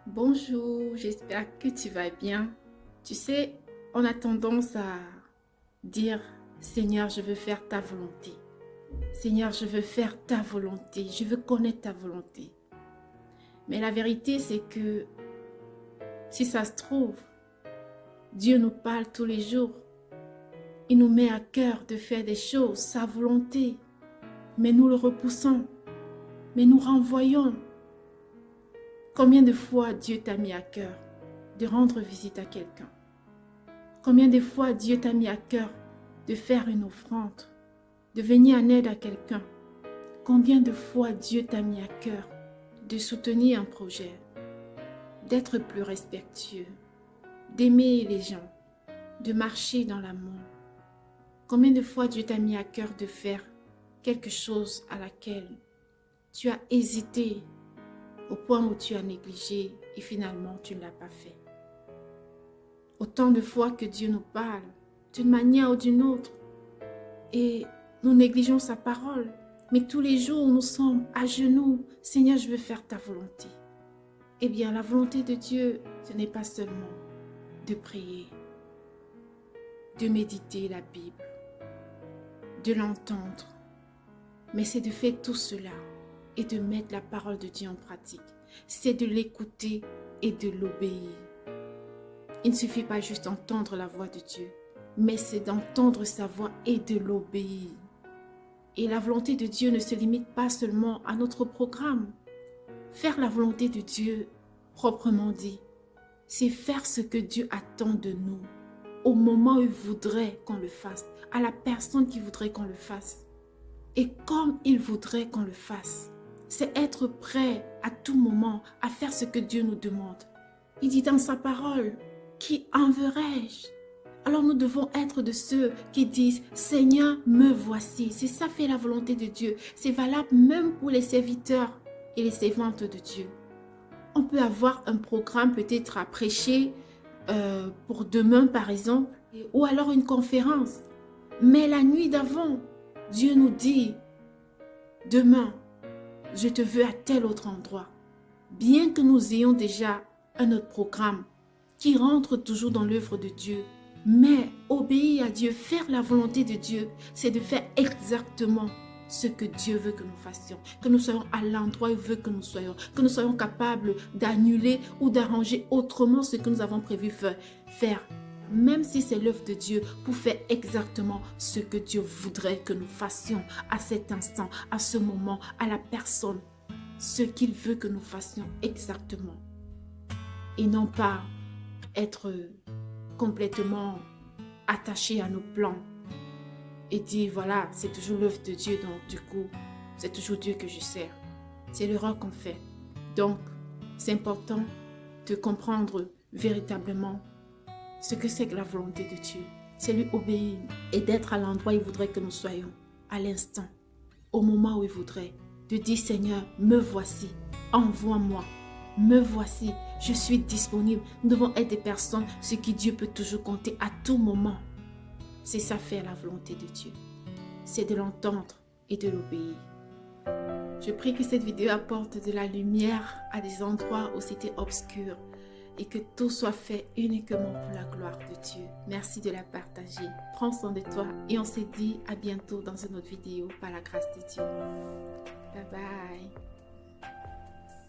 Bonjour, j'espère que tu vas bien. Tu sais, on a tendance à dire, Seigneur, je veux faire ta volonté. Seigneur, je veux faire ta volonté. Je veux connaître ta volonté. Mais la vérité, c'est que si ça se trouve, Dieu nous parle tous les jours. Il nous met à cœur de faire des choses, sa volonté. Mais nous le repoussons. Mais nous renvoyons. Combien de fois Dieu t'a mis à cœur de rendre visite à quelqu'un? Combien de fois Dieu t'a mis à cœur de faire une offrande, de venir en aide à quelqu'un? Combien de fois Dieu t'a mis à cœur de soutenir un projet, d'être plus respectueux, d'aimer les gens, de marcher dans l'amour? Combien de fois Dieu t'a mis à cœur de faire quelque chose à laquelle tu as hésité au point où tu as négligé et finalement tu ne l'as pas fait? Autant de fois que Dieu nous parle d'une manière ou d'une autre et nous négligeons sa parole. Mais tous les jours, nous sommes à genoux. Seigneur, je veux faire ta volonté. Eh bien, la volonté de Dieu, ce n'est pas seulement de prier, de méditer la Bible, de l'entendre, mais c'est de faire tout cela et de mettre la parole de Dieu en pratique. C'est de l'écouter et de l'obéir. Il ne suffit pas juste d'entendre la voix de Dieu, mais c'est d'entendre sa voix et de l'obéir. Et la volonté de Dieu ne se limite pas seulement à notre programme. Faire la volonté de Dieu, proprement dit, c'est faire ce que Dieu attend de nous, au moment où il voudrait qu'on le fasse, à la personne qui voudrait qu'on le fasse, et comme il voudrait qu'on le fasse. C'est être prêt à tout moment à faire ce que Dieu nous demande. Il dit dans sa parole, qui enverrai-je? Alors nous devons être de ceux qui disent, Seigneur, me voici. C'est ça fait la volonté de Dieu. C'est valable même pour les serviteurs et les servantes de Dieu. On peut avoir un programme peut-être à prêcher pour demain par exemple, ou alors une conférence. Mais la nuit d'avant, Dieu nous dit, demain, je te veux à tel autre endroit. Bien que nous ayons déjà un autre programme qui rentre toujours dans l'œuvre de Dieu, mais obéir à Dieu, faire la volonté de Dieu, c'est de faire exactement ce que Dieu veut que nous fassions, que nous soyons à l'endroit où il veut que nous soyons capables d'annuler ou d'arranger autrement ce que nous avons prévu faire, même si c'est l'œuvre de Dieu, pour faire exactement ce que Dieu voudrait que nous fassions à cet instant, à ce moment, à la personne, ce qu'il veut que nous fassions exactement. Et non pas être complètement attaché à nos plans et dire voilà, c'est toujours l'œuvre de Dieu, donc du coup, c'est toujours Dieu que je sers. C'est l'erreur qu'on fait. Donc, c'est important de comprendre véritablement ce que c'est que la volonté de Dieu. C'est lui obéir et d'être à l'endroit où il voudrait que nous soyons, à l'instant, au moment où il voudrait. De dire Seigneur, me voici, envoie-moi. Me voici, je suis disponible. Nous devons être des personnes sur qui Dieu peut toujours compter à tout moment. C'est ça faire la volonté de Dieu. C'est de l'entendre et de l'obéir. Je prie que cette vidéo apporte de la lumière à des endroits où c'était obscur et que tout soit fait uniquement pour la gloire de Dieu. Merci de la partager. Prends soin de toi et on se dit à bientôt dans une autre vidéo par la grâce de Dieu. Bye bye.